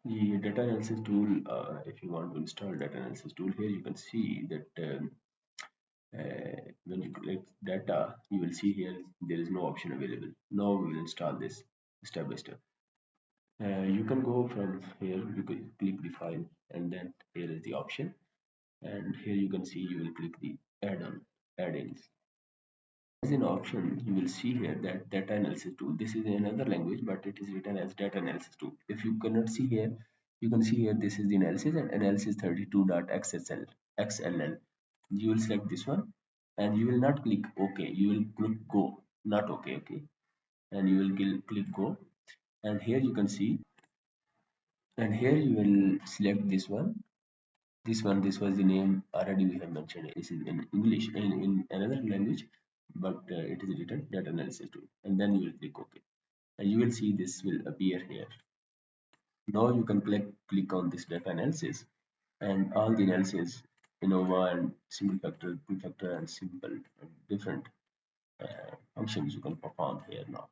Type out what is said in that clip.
The data analysis tool, if you want to install data analysis tool, here you can see that when you click data, you will see here there is no option available. Now we will install this step by step. You can go from here, you can click the file, and then here is the option, and here you can see you will click the add-on, add-ins. As an option, you will see here that data analysis tool. This is in another language, but it is written as data analysis tool. If you cannot see here, you can see here this is the analysis and analysis 32.xll. You will select this one and you will not click OK. You will click go, not OK, okay. And you will click go. And here you can see, and here you will select this one. This was the name already we have mentioned. This is in English, in another language, but it is written data analysis tool. And then you will click OK. And you will see this will appear here. Now you can click on this data analysis and all the analysis, ANOVA and single factor, two factor, and simple different functions you can perform here now.